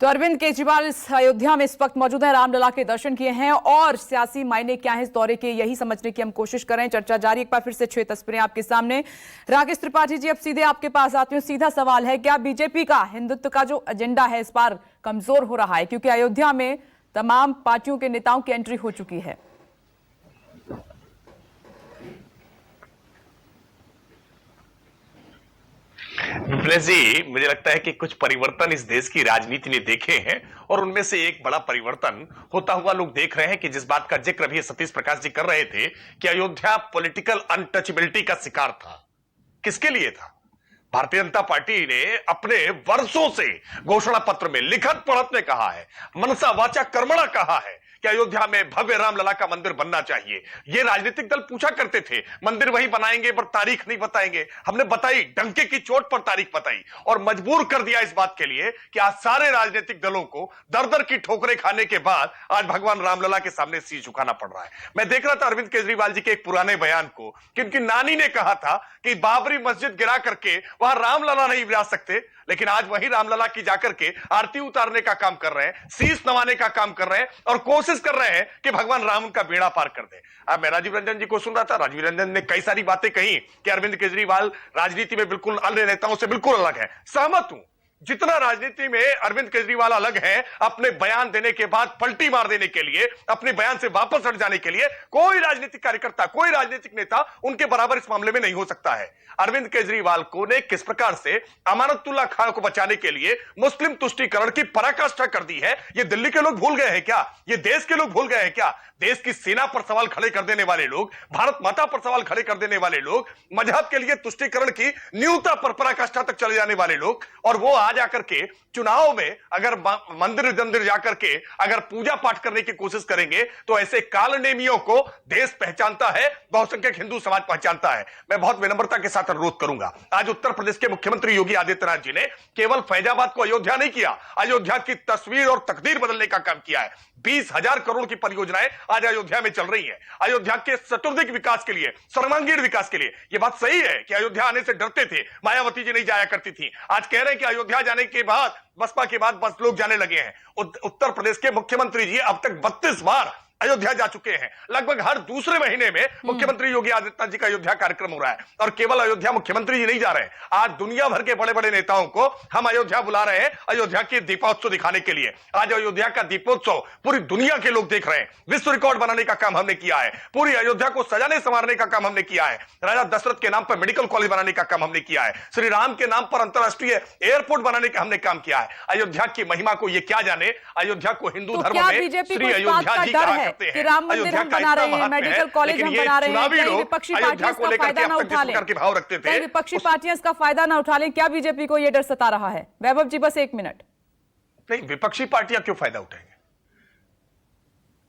तो अरविंद केजरीवाल इस अयोध्या में इस वक्त मौजूद है, रामलला के दर्शन किए हैं और सियासी मायने क्या है इस दौरे के, यही समझने की हम कोशिश कर रहे हैं। चर्चा जारी, एक बार फिर से 6 तस्वीरें आपके सामने। राकेश त्रिपाठी जी, अब सीधे आपके पास आती हूँ। सीधा सवाल है, क्या बीजेपी का हिंदुत्व का जो एजेंडा है इस बार कमजोर हो रहा है, क्योंकि अयोध्या में तमाम पार्टियों के नेताओं की एंट्री हो चुकी है? विमलेश जी, मुझे लगता है कि कुछ परिवर्तन इस देश की राजनीति ने देखे हैं और उनमें से एक बड़ा परिवर्तन होता हुआ लोग देख रहे हैं कि जिस बात का जिक्र अभी सतीश प्रकाश जी कर रहे थे कि अयोध्या पॉलिटिकल अनटचेबिलिटी का शिकार था। किसके लिए था? भारतीय जनता पार्टी ने अपने वर्षों से घोषणा पत्र में लिखत पढ़त में कहा है, मनसा वाचा कर्मणा कहा है कि अयोध्या में भव्य रामलला का मंदिर बनना चाहिए। ये राजनीतिक दल पूछा करते थे मंदिर वही बनाएंगे पर तारीख नहीं बताएंगे। हमने बताई, डंके की चोट पर तारीख बताई और मजबूर कर दिया इस बात के लिए कि आज सारे राजनीतिक दलों को दर दर की ठोकरें खाने के बाद आज भगवान रामलला के सामने शीश झुकाना पड़ रहा है। मैं देख रहा था अरविंद केजरीवाल जी के एक पुराने बयान को कि उनकी नानी ने कहा था कि बाबरी मस्जिद गिरा करके वहां रामलला नहीं गिरा सकते, लेकिन आज वही रामलला की जाकर के आरती उतारने का काम कर रहे हैं, शीश नवाने का काम कर रहे हैं और कोशिश कर रहे हैं कि भगवान राम उनका बेड़ा पार कर दे। अब मैं राजीव रंजन जी को सुन रहा था, राजीव रंजन ने कई सारी बातें कही कि अरविंद केजरीवाल राजनीति में बिल्कुल अन्य नेताओं से बिल्कुल अलग है। सहमत हूं, जितना राजनीति में अरविंद केजरीवाल अलग है, अपने बयान देने के बाद पलटी मार देने के लिए, अपने बयान से वापस हट जाने के लिए कोई राजनीतिक कार्यकर्ता, कोई राजनीतिक नेता उनके बराबर इस मामले में नहीं हो सकता है। अरविंद केजरीवाल को ने किस प्रकार से अमानतुल्लाह खान को बचाने के लिए मुस्लिम तुष्टीकरण की पराकाष्ठा कर दी है, ये दिल्ली के लोग भूल गए हैं क्या? ये देश के लोग भूल गए हैं क्या? देश की सेना पर सवाल खड़े कर देने वाले लोग, भारत माता पर सवाल खड़े कर देने वाले लोग, मजहब के लिए तुष्टीकरण की न्यूनता पर पराकाष्ठा तक चले जाने वाले लोग, और वो आ जाकर के चुनाव में अगर मंदिर जाकर के अगर पूजा पाठ करने की कोशिश करेंगे तो ऐसे कालनेमियों को देश पहचानता है, बहुसंख्यक हिंदू समाज पहचानता है। मैं बहुत विनम्रता के साथ अनुरोध करूंगा, आज उत्तर प्रदेश के मुख्यमंत्री योगी आदित्यनाथ जी ने केवल फैजाबाद को अयोध्या नहीं किया, अयोध्या की तस्वीर और तकदीर बदलने का काम किया है। 20,000 करोड़ की परियोजनाएं आज अयोध्या में चल रही हैं, अयोध्या के चतुर्दिक विकास के लिए, सर्वांगीण विकास के लिए। यह बात सही है कि अयोध्या आने से डरते थे, मायावती जी नहीं जाया करती थी। आज कह रहे हैं कि अयोध्या जाने के बाद, बसपा के बाद बस लोग जाने लगे हैं। उत्तर प्रदेश के मुख्यमंत्री जी अब तक 32 बार अयोध्या जा चुके हैं। लगभग हर दूसरे महीने में मुख्यमंत्री योगी आदित्यनाथ जी का अयोध्या कार्यक्रम हो रहा है। और केवल अयोध्या मुख्यमंत्री जी नहीं जा रहे हैं, आज दुनिया भर के बड़े बड़े नेताओं को हम अयोध्या बुला रहे हैं अयोध्या के दीपोत्सव दिखाने के लिए। आज अयोध्या का दीपोत्सव पूरी दुनिया के लोग देख रहे हैं। विश्व रिकॉर्ड बनाने का काम हमने किया है, पूरी अयोध्या को सजाने संवारने का काम हमने किया है, राजा दशरथ के नाम पर मेडिकल कॉलेज बनाने का काम हमने किया है, श्री राम के नाम पर अंतरराष्ट्रीय एयरपोर्ट बनाने का हमने काम किया है। अयोध्या की महिमा को ये क्या जाने, अयोध्या को हिंदू धर्म में श्री अयोध्या जी कहा करते हैं। राम मंदिर हम बना रहे हैं, मेडिकल कॉलेज हम बना रहे हैं, कई विपक्षी पार्टियां इसका फायदा ना उठा लें, कई विपक्षी पार्टियां इसका फायदा ना उठा लें, क्या बीजेपी को यह डर सता रहा है? वैभव जी बस 1 मिनट। नहीं, विपक्षी पार्टियां क्यों फायदा उठाएंगे?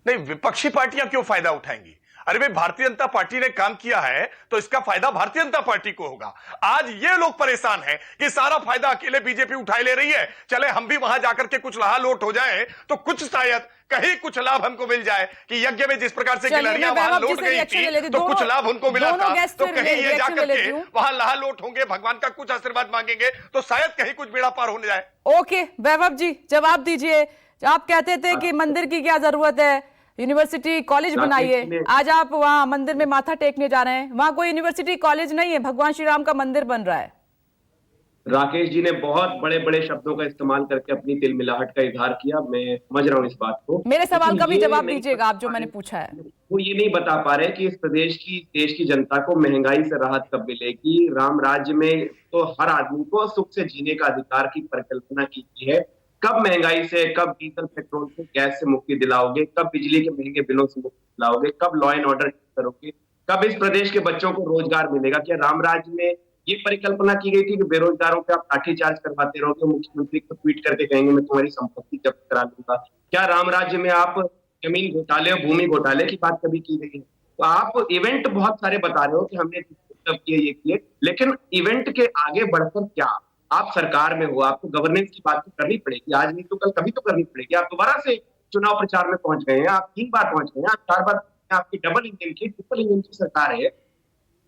नहीं, विपक्षी पार्टियां क्यों फायदा उठाएंगी? अरे भाई, भारतीय जनता पार्टी ने काम किया है तो इसका फायदा भारतीय जनता पार्टी को होगा। आज ये लोग परेशान हैं कि सारा फायदा अकेले बीजेपी उठाई ले रही है, चले हम भी वहां जाकर के कुछ लाहा लोट हो जाए तो कुछ शायद कहीं कुछ लाभ हमको मिल जाए कि यज्ञ में जिस प्रकार से गिलहरियां वहां लौट गई थी तो कुछ लाभ उनको मिला था, तो कहीं ये जाकर के वहां लाहा लोट होंगे, भगवान का कुछ आशीर्वाद मांगेंगे तो शायद कहीं कुछ बेड़ा पार होने जाए। ओके वैभव जी, जवाब दीजिए। आप कहते थे कि मंदिर की क्या जरूरत है, यूनिवर्सिटी कॉलेज बनाइए, आज आप वहां मंदिर में माथा टेकने जा रहे हैं। वहां कोई यूनिवर्सिटी कॉलेज नहीं है, भगवान श्री राम का मंदिर बन रहा है। राकेश जी ने बहुत बड़े बड़े शब्दों का इस्तेमाल करके अपनी तिलमिलाहट का इजहार किया, मैं समझ रहा हूँ इस बात को। मेरे सवाल का भी जवाब दीजिएगा आप जो मैंने पूछा है। वो ये नहीं बता पा रहे कि इस प्रदेश की, देश की जनता को महंगाई से राहत कब मिलेगी। राम राज्य में तो हर आदमी को सुख से जीने का अधिकार की परिकल्पना की गई है। कब महंगाई से, कब डीजल पेट्रोल से, गैस से मुक्ति दिलाओगे, कब बिजली के महंगे बिलों से मुक्ति दिलाओगे, कब लॉ एंड ऑर्डर करोगे, कब इस प्रदेश के बच्चों को रोजगार मिलेगा? क्या राम राज्य में ये परिकल्पना की गई थी कि बेरोजगारों पे आप लाठीचार्ज करवाते रहोगे, मुख्यमंत्री को ट्वीट करके कहेंगे मैं तुम्हारी संपत्ति जब्त करा लूंगा? क्या राम राज्य में आप जमीन घोटाले और भूमि घोटाले की बात कभी की गई है? तो आप इवेंट बहुत सारे बता रहे हो कि हमने किए, ये किए, लेकिन इवेंट के आगे बढ़कर क्या? आप सरकार में हो, आपको गवर्नेंस की बात तो करनी पड़ेगी, आज नहीं तो कल कभी तो करनी पड़ेगी। आप दोबारा से चुनाव प्रचार में पहुंच गए हैं, आप 3 बार पहुंच गए हैं, आप 4 बार, आपकी डबल इंजन की, ट्रिपल इंजन की सरकार है।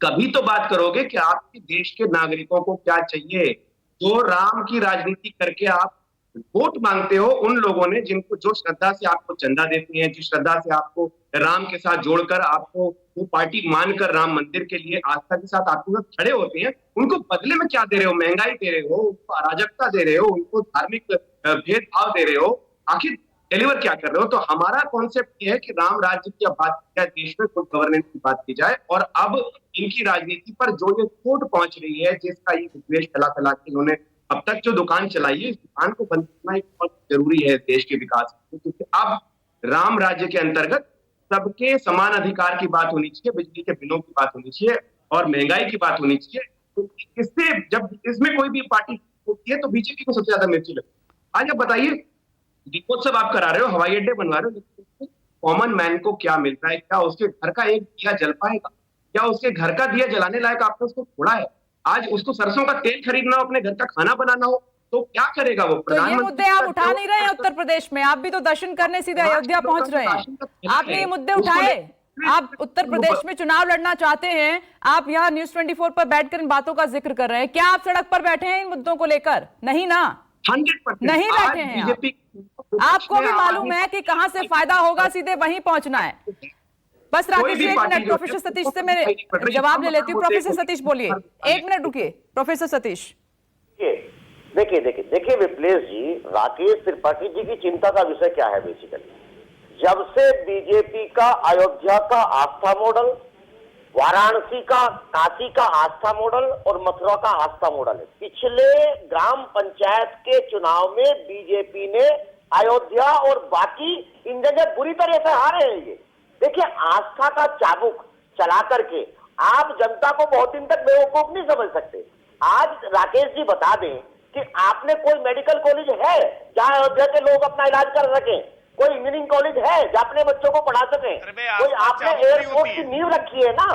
कभी तो बात करोगे कि आपके देश के नागरिकों को क्या चाहिए। जो राम की राजनीति करके आप वोट मांगते हो उन लोगों ने जिनको, जो श्रद्धा से आपको चंदा देते हैं, जिस श्रद्धा से आपको राम के साथ जोड़कर आपको वो पार्टी मानकर राम मंदिर के लिए आस्था के साथ आपके साथ खड़े होते हैं, उनको बदले में क्या दे रहे हो? महंगाई दे रहे हो, उनको अराजकता दे रहे हो, उनको धार्मिक भेदभाव दे रहे हो, आखिर डिलीवर क्या कर रहे हो? तो हमारा कॉन्सेप्ट ये है कि राम राज्य की अब बात की जाए, देश में गुड गवर्नेंस की बात की जाए, और अब इनकी राजनीति पर जो ये चोट पहुंच रही है, जिसका ये विद्वेष फैला फैला के इन्होंने अब तक जो दुकान चलाई है, इस दुकान को बंद करना एक बहुत जरूरी है देश के विकास में, क्योंकि अब राम राज्य के अंतर्गत सबके समान अधिकार की बात होनी चाहिए, बिजली के बिलों की बात होनी चाहिए और महंगाई की बात होनी चाहिए। तो इससे जब इसमें कोई भी पार्टी होती है तो बीजेपी को सबसे ज्यादा मिर्ची लगती है। आज आप बताइए, दीपोत्सव आप करा रहे हो, हवाई अड्डे बनवा रहे हो, लेकिन कॉमन मैन को क्या मिल रहा है? क्या उसके घर का एक दिया जल पाएगा? क्या उसके घर का दिया जलाने लायक आपने उसको छोड़ा है? आज उसको सरसों का तेल खरीदना हो, अपने घर का खाना बनाना हो, तो क्या करेगा वो? तो ये मुद्दे आप उठा नहीं रहे हैं उत्तर प्रदेश में? आप भी तो दर्शन करने सीधे अयोध्या पहुंच रहे हैं, आपने ये मुद्दे उठाए? आप उत्तर प्रदेश में चुनाव लड़ना चाहते हैं, आप यहाँ न्यूज 24 पर बैठकर इन बातों का जिक्र कर रहे हैं, क्या आप सड़क पर बैठे हैं इन मुद्दों को लेकर? नहीं ना, 100% नहीं बैठे हैं आप। आपको भी मालूम है कि कहां से फायदा होगा, सीधे वहीं पहुंचना है। बस राकेश जी, 1 मिनट, प्रोफेसर सतीश से मेरे जवाब ले लेती हूँ। प्रोफेसर सतीश बोलिए, 1 मिनट रुकिए। प्रोफेसर सतीश, देखिए विप्लेश जी, राकेश त्रिपाठी जी की चिंता का विषय क्या है? बेसिकली जब से बीजेपी का अयोध्या का आस्था मॉडल, वाराणसी का, काशी का आस्था मॉडल और मथुरा का आस्था मॉडल है, पिछले ग्राम पंचायत के चुनाव में बीजेपी ने अयोध्या और बाकी इन जगह बुरी तरह से हारे हैं। ये देखिए, आस्था का चाबुक चला करके आप जनता को बहुत दिन तक बेवकूफ नहीं समझ सकते। आज राकेश जी बता दें कि आपने कोई मेडिकल कॉलेज है जहां अयोध्या के लोग अपना इलाज कर सकें? कोई इंजीनियरिंग कॉलेज है जहां अपने बच्चों को पढ़ा सकें? कोई आपने एयरपोर्ट की नींव रखी है ना?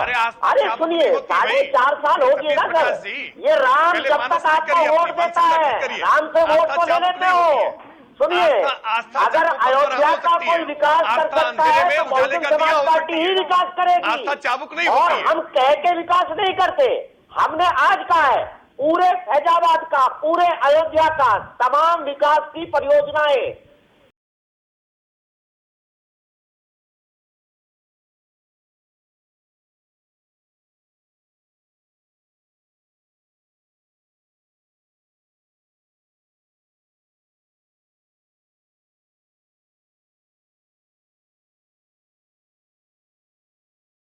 अरे सुनिए, 4.5 साल हो गए ना सर, ये राम जब तक आपको वोट देता है, राम से वोट को ले लेते हो। सुनिए, अगर अयोध्या का कोई विकास कर सकता है तो बहुजन समाज पार्टी ही विकास करेगी, और हम कह के विकास नहीं करते। हमने आज कहा है, पूरे फैजाबाद का, पूरे अयोध्या का तमाम विकास की परियोजनाएं